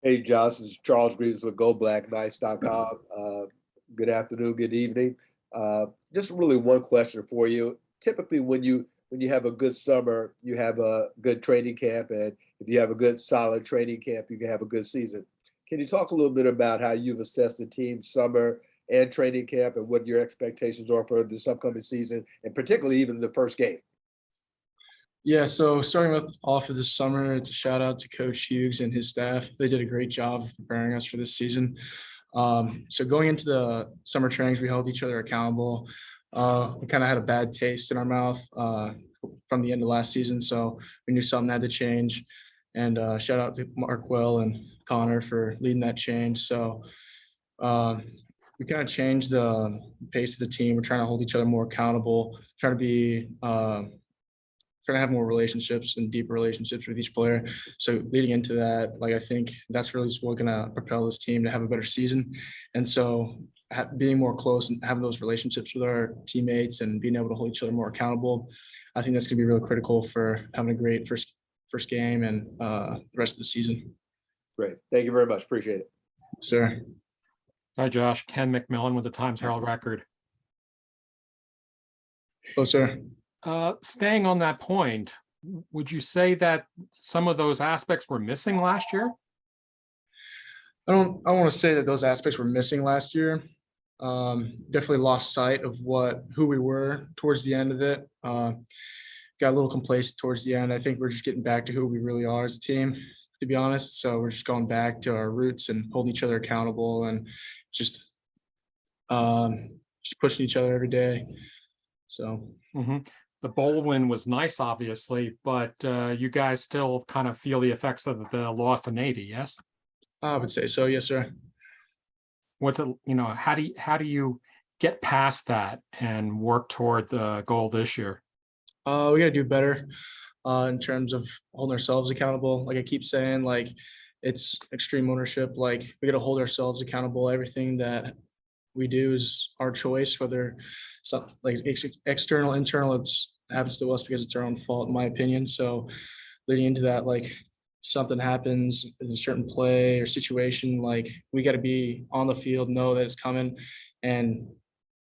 Hey, Josh, this is Charles Greaves with GoBlackNice.com. Good afternoon, good evening. Just really one question for you. Typically, when you have a good summer, you have a good training camp, and if you have a good solid training camp, you can have a good season. Can you talk a little bit about how you've assessed the team's summer and training camp, and what your expectations are for this upcoming season, and particularly even the first game? Yeah, so starting with off of this summer, it's a shout out to Coach Hughes and his staff. They did a great job of preparing us for this season. So going into the summer trainings, we held each other accountable. We kind of had a bad taste in our mouth from the end of last season, so we knew something had to change. And shout out to Mark Well and Connor for leading that change. So uh, we kind of changed the pace of the team. We're trying to hold each other more accountable, trying to be trying to have more relationships and deeper relationships with each player. So leading into that, like I think that's really what's going to propel this team to have a better season. And so being more close and having those relationships with our teammates and being able to hold each other more accountable, I think that's going to be really critical for having a great first game and the rest of the season. Great. Thank you very much. Appreciate it. Sir. Hi, Josh. Ken McMillan with the Times Herald Record. Hello, sir. Staying on that point, would you say that some of those aspects were missing last year? I don't want to say that those aspects were missing last year. Definitely lost sight of who we were towards the end of it. Got a little complacent towards the end. I think we're just getting back to who we really are as a team, to be honest. So we're just going back to our roots and holding each other accountable and just pushing each other every day. So. The bowl win was nice, obviously, but you guys still kind of feel the effects of the loss to Navy, yes? I would say so, yes, sir. What's it, how do you get past that and work toward the goal this year? We got to do better in terms of holding ourselves accountable. Like I keep saying, like it's extreme ownership. Like we got to hold ourselves accountable. Everything that we do is our choice, whether something like external, internal, it's happens to us because it's our own fault, in my opinion. So leading into that, like something happens in a certain play or situation, like we got to be on the field, know that it's coming. And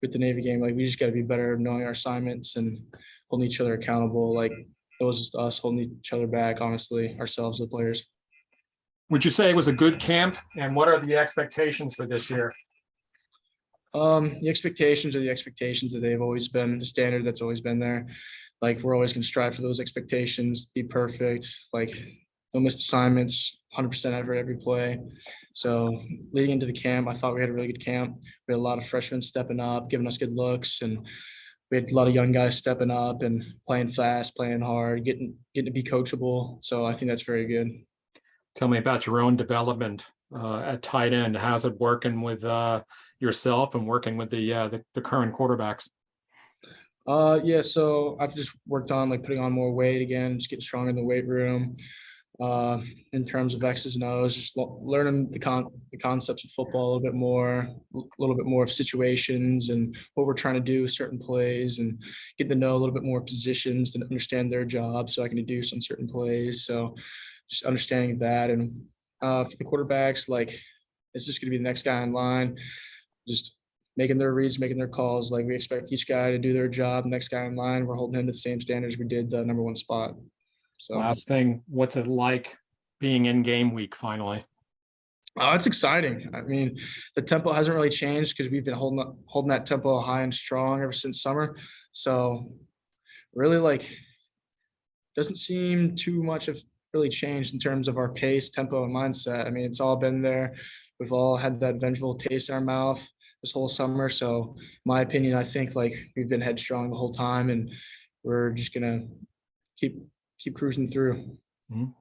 with the Navy game, like we just got to be better knowing our assignments and holding each other accountable. Like it was just us holding each other back, honestly, ourselves, the players. Would you say it was a good camp? And what are the expectations for this year? The expectations are the expectations that they've always been, the standard that's always been there. Like we're always going to strive for those expectations, be perfect, like no missed assignments, 100% effort every play. So leading into the camp, I thought we had a really good camp. We had a lot of freshmen stepping up, giving us good looks, and we had a lot of young guys stepping up and playing fast, playing hard, getting to be coachable. So I think that's very good. Tell me about your own development at tight end. How's it working with yourself and working with the current quarterbacks? Yeah, so I've just worked on like putting on more weight again, just getting stronger in the weight room. In terms of X's and O's, just learning the concepts of football a little bit more of situations and what we're trying to do with certain plays, and getting to know a little bit more positions to understand their job so I can do some certain plays. So just understanding that. And for the quarterbacks, like it's just going to be the next guy in line, just making their reads, making their calls. Like we expect each guy to do their job. Next guy in line, we're holding him to the same standards we did the number one spot. So last thing, what's it like being in game week finally? It's exciting. I mean, the tempo hasn't really changed because we've been holding that tempo high and strong ever since summer. So really, like, doesn't seem too much of really changed in terms of our pace, tempo, and mindset. I mean, it's all been there. We've all had that vengeful taste in our mouth this whole summer. So, my opinion, I think like we've been headstrong the whole time, and we're just gonna keep cruising through.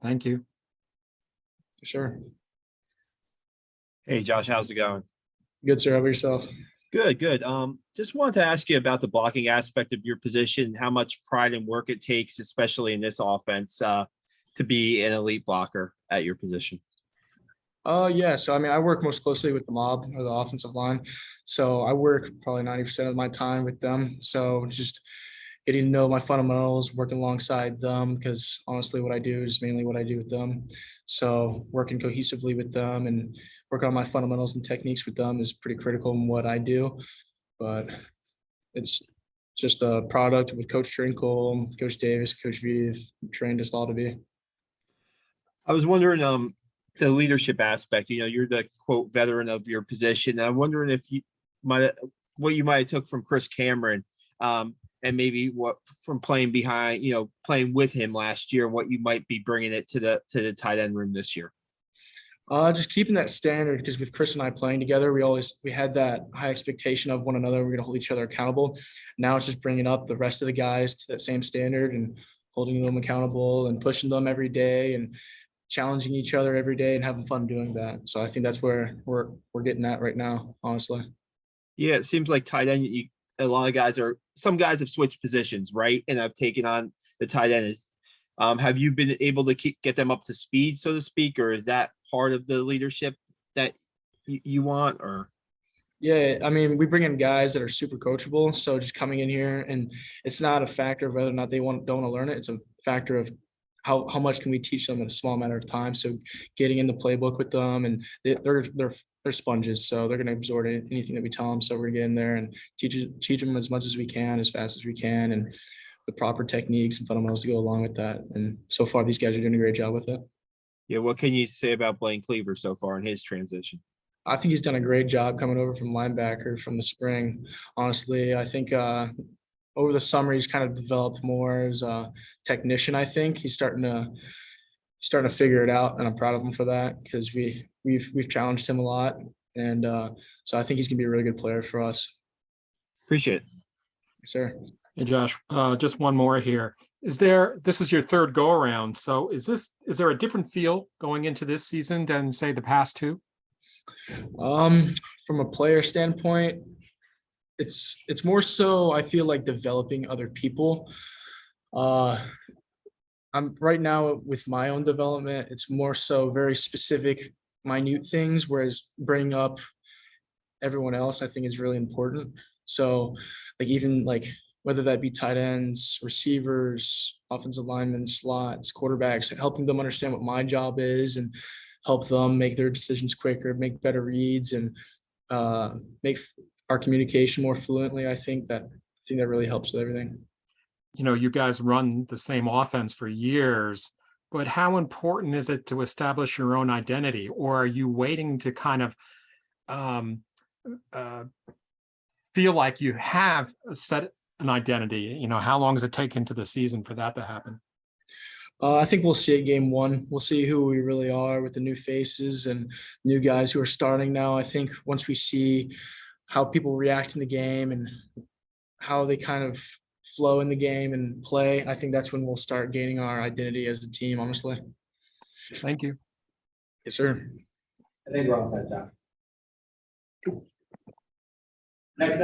Thank you. Sure. Hey, Josh, how's it going? Good, sir. How about yourself? Good, good. Just wanted to ask you about the blocking aspect of your position, how much pride and work it takes, especially in this offense, to be an elite blocker at your position. Yeah. So I mean, I work most closely with the mob or the offensive line. So I work probably 90% of my time with them. So just getting to know my fundamentals, working alongside them, because honestly, what I do is mainly what I do with them. So working cohesively with them and working on my fundamentals and techniques with them is pretty critical in what I do. But it's just a product with Coach Trinkle, Coach Davis, Coach V trained us all to be. I was wondering, the leadership aspect, you're the quote veteran of your position. I'm wondering if what you might have took from Chris Cameron, and maybe what from playing behind, playing with him last year, and what you might be bringing it to the tight end room this year. Just keeping that standard, because with Chris and I playing together, we had that high expectation of one another. We're going to hold each other accountable. Now it's just bringing up the rest of the guys to that same standard and holding them accountable and pushing them every day and challenging each other every day and having fun doing that. So I think that's where we're getting at right now, honestly. Yeah, it seems like tight end. A lot of some guys have switched positions, right, and have taken on the tight end. Have you been able to get them up to speed, so to speak, or is that part of the leadership that you want? Or Yeah, I mean, we bring in guys that are super coachable. So just coming in here, and it's not a factor of whether or not they don't want to learn it. It's a factor of how much can we teach them in a small matter of time. So getting in the playbook with them, and they're sponges, so they're going to absorb anything that we tell them. So we're going to get in there and teach them as much as we can, as fast as we can, and the proper techniques and fundamentals to go along with that. And so far, these guys are doing a great job with it. yeah, what can you say about Blaine Cleaver so far in his transition? I think he's done a great job coming over from linebacker from the spring. Honestly, I think over the summer he's kind of developed more as a technician. I think he's starting to figure it out, and I'm proud of him for that, because we've challenged him a lot, and so I think he's gonna be a really good player for us. Appreciate it. Yes, sir. Hey, Josh, just one more here. This is your third go around. So is there a different feel going into this season than say the past two? From a player standpoint, it's more so I feel like developing other people. I'm right now with my own development, it's more so very specific, minute things, whereas bringing up everyone else I think is really important. So like even like whether that be tight ends, receivers, offensive linemen, slots, quarterbacks, helping them understand what my job is and help them make their decisions quicker, make better reads, and make our communication more fluently. I think that really helps with everything. You guys run the same offense for years, but how important is it to establish your own identity, or are you waiting to kind of feel like you have set an identity? How long does it take into the season for that to happen? I think we'll see at game one. We'll see who we really are with the new faces and new guys who are starting now. I think once we see how people react in the game and how they kind of flow in the game and play, I think that's when we'll start gaining our identity as a team, honestly. Thank you. Yes, sir. I think we're all set, Josh. Next up.